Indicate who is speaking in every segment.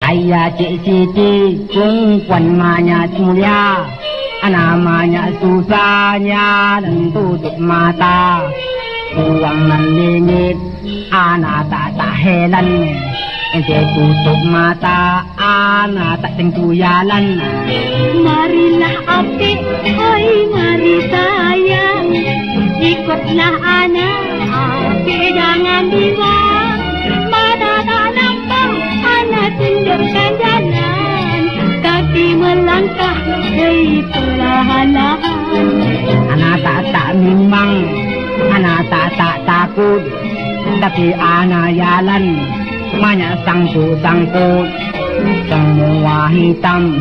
Speaker 1: Ayah Cik Siti perempuan mulia, namanya susahnya dan tutup mata. Uang nan lingit, anak tak heran. Ente tutup mata, anak tak tentu jalan.
Speaker 2: Marilah apik, oi mari sayang, ikutlah anak, apik jangan bimbang. Mata tak nampak, anak tunjukkan jalan, kaki melangkah, hei perlahan-lahan.
Speaker 1: Anak tak bimbang, anak tak takut, tapi anak jalan banyak sangkut-sangkut. Semua hitam,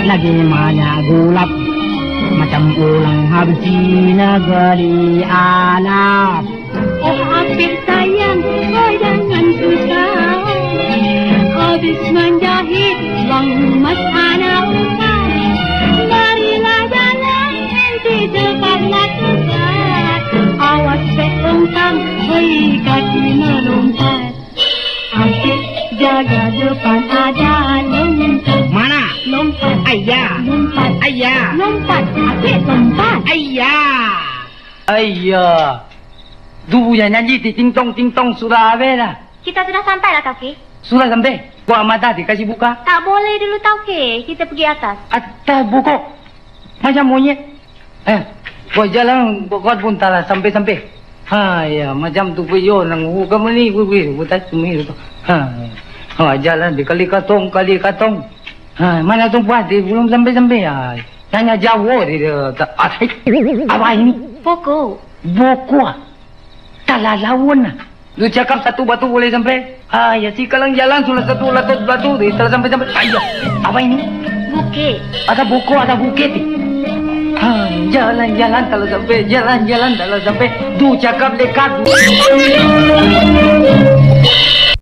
Speaker 1: lagi banyak gulap, macam ulang habis negeri alap.
Speaker 2: Oh apik sayang, oh jangan susah, habis menjahit wang emas anak umat. Marilah jalan, nanti cepatlah cepat, awas seongkang, hei kaki melompat. Apik jaga depan ada lompat.
Speaker 1: Mana?
Speaker 2: Lompat.
Speaker 1: Ayah.
Speaker 2: Lompat.
Speaker 1: Ayah.
Speaker 2: Lompat. Apik lompat.
Speaker 1: Ayah.
Speaker 3: Ayah. Dulu yang nyanyi di ting tong sudah habis dah.
Speaker 2: Kita sudah sampai lah Tauke.
Speaker 3: Sudah sampai. Gua mata dikasih buka.
Speaker 2: Tak boleh dulu Tauke, kita pergi atas.
Speaker 3: Atas buku. Macam monyet. Gua jalan buat pun tak lah sampai. Ya, macam tu puyo nang kamu ni buat cumi tu. Jalan dikali katong. Mana tu buat dia belum sampai. Tanya jauh dia. Apa ini?
Speaker 2: Pokok.
Speaker 3: Buku tak lawan. Lu cakap satu batu boleh sampai. Ya si kalang jalan sudah satu batu dia telah sampai. Ayah, apa ini?
Speaker 2: Bukit.
Speaker 3: Ada buku, ada bukit. Jalan kalau sampai, jalan kalau sampai. Du cakap dekat.